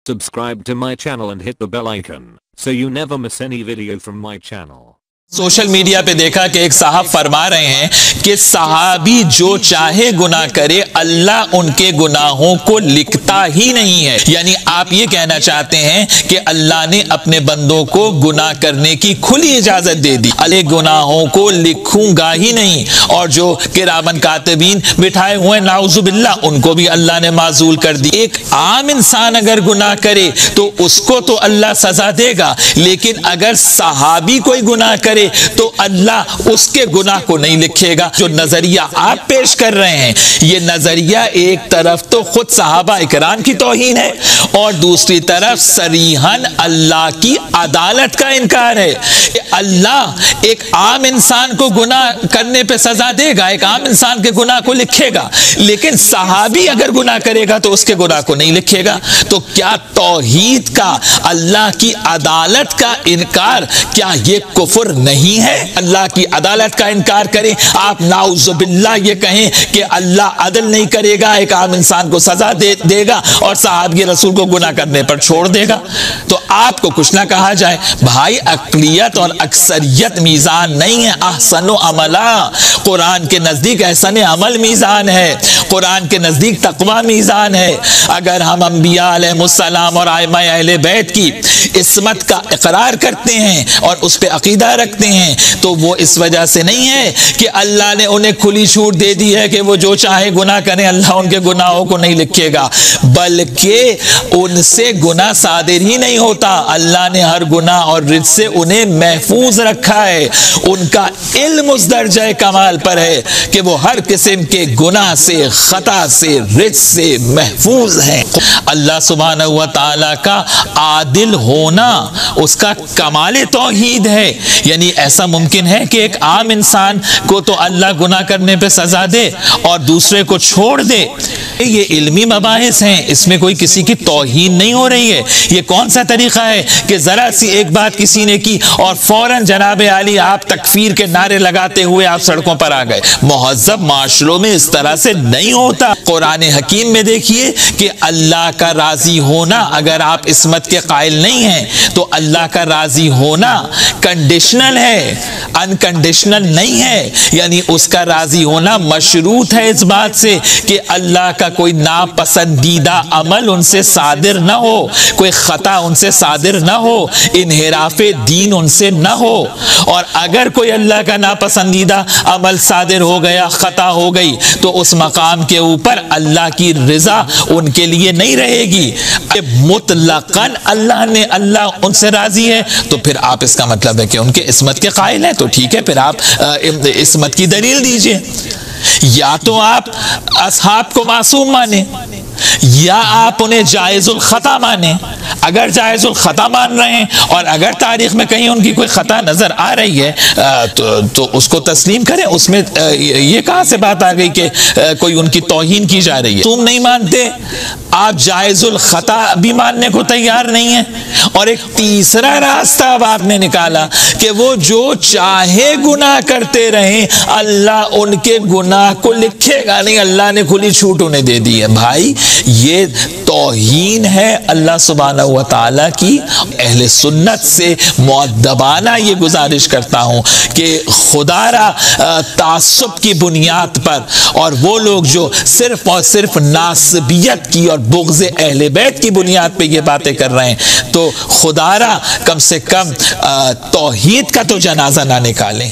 Subscribe to my channel and hit the bell icon so you never miss any video from my channel. Social media पे देखा कि एक साहब फरमा रहे हैं कि सहाबी जो चाहे गुनाह करे अल्लाह उनके गुनाहों को लिखता ही नहीं है। यानी आप ये कहना चाहते हैं कि अल्लाह ने अपने बंदों को गुनाह करने की खुली इजाजत दे दी, अल्लाह गुनाहों को लिखूंगा ही नहीं। और जो किरामन कातिबीन बिठाए हुए नाउजुबिल्लाह उनको भी अल्लाह ने माजूल कर दी। एक आम इंसान अगर गुनाह करे तो उसको तो अल्लाह सजा देगा, लेकिन अगर सहाबी कोई गुनाह करे तो अल्लाह उसके गुनाह को नहीं लिखेगा। जो नजरिया आप पेश कर रहे हैं ये नजरिया एक तरफ तो खुद सहाबा इकराम की तौहीन है और दूसरी तरफ सरीहन अल्लाह की अदालत का इनकार है कि अल्लाह एक आम इंसान को गुनाह करने पे सजा देगा, एक आम इंसान के गुनाह को लिखेगा, लेकिन सहाबी अगर गुनाह करेगा तो उसके गुनाह को नहीं लिखेगा। तो क्या तौहीद का, अल्लाह की अदालत का इनकार, क्या ये कुफ्र नहीं है? अल्लाह की अदालत का इनकार करें आप, नाउजुबिल्लाह ये कहें कि अल्लाह अदल नहीं करेगा, एक आम इंसान को सजा देगा और सहाबी रसूल को गुनाह करने पर छोड़ देगा, तो आपको कुछ ना कहा जाए। भाई अक्लियत और अक्सरियत मीज़ान नहीं है। अहसनो अमला, कुरान के नज़दीक एहसन अमल मीज़ान है, कुरान के नज़दीक तक़वा मीज़ान है। अगर हम अंबिया अलैहिमुस्सलाम और आइमा अहले बैत की इस्मत का इकरार करते हैं और उस पर अकीदा रखते हैं तो वो इस वजह से नहीं है कि अल्लाह ने उन्हें खुली छूट दे दी है कि वो जो चाहे गुनाह करें, अल्लाह उनके गुनाहों को नहीं लिखेगा, बल्कि उनसे गुनाह सादिर ही नहीं होता। अल्लाह ने हर गुनाह और रिज से उन्हें महफूज रखा है। उनका इल्म उस दर्जे कमाल पर है कि वो हर किस्म के गुनाह से, खता से, रिज से महफूज है। अल्लाह सुब्हानहू व तआला का आदिल होना उसका कमाल तौहीद है। यानी ऐसा मुमकिन है कि एक आम इंसान को तो अल्लाह गुनाह करने पे सजा दे और दूसरे को छोड़ दे। ये इल्मी मबाहिस हैं, इसमें कोई किसी की तौहीन नहीं हो रही है। ये कौन सा तरीका है कि जरा सी एक बात किसी ने की और फौरन जनाब आली आप तकफीर के नारे लगाते हुए आप सड़कों पर आ गए। मुहज़्ज़ब माशरों में इस तरह से नहीं होता। कुरान हकीम में देखिए कि अल्लाह का राजी होना, अगर आप इस्मत के कायल नहीं हैं तो अल्लाह का राजी होना कंडीशनल है, अनकंडीशनल नहीं है। यानी उसका राजी होना मशरूत है इस बात से कि अल्लाह का कोई नापसंदीदा अमल उनसे सादिर न हो, कोई खता उनसे सादिर न हो, इन्हिराफे दीन उनसे न हो। और अगर कोई अल्लाह का नापसंदीदा अमल सादिर हो गया, खता हो गई, तो उस मकाम के ऊपर अल्लाह की रिजा उनके लिए नहीं रहेगी। मुतलकन अल्लाह उनसे राजी है तो फिर आप, इसका मतलब है कि उनके इस्मत के कायल हैं, तो ठीक है, फिर आप इस्मत की दलील दीजिए। या तो आप असहाब को मासूम माने या आप उन्हें जायजुल खता माने। अगर जायजुल खता मान रहे हैं और अगर तारीख में कहीं उनकी कोई खता नजर आ रही है तो उसको तस्लीम करें। उसमें ये कहां से बात आ गई कि कोई उनकी तौहीन की जा रही है? तुम नहीं मानते, आप जायजुल खता भी मानने को तैयार नहीं है। और एक तीसरा रास्ता अब आपने निकाला कि वो जो चाहे गुनाह करते रहें अल्लाह उनके गुनाह को लिखेगा नहीं, अल्लाह ने खुली छूट उन्हें दे दी है। भाई ये तौहीन है अल्लाह सुब्हानहू व तआला की। अहले सुन्नत से मुअद्दबाना ये गुजारिश करता हूँ कि खुदारा तासुब की बुनियाद पर, और वो लोग जो सिर्फ और सिर्फ नासबियत की और बुग़्ज़ अहले बैत की बुनियाद पे ये बातें कर रहे हैं, तो खुदारा कम से कम तौहीद का तो जनाजा ना निकालें।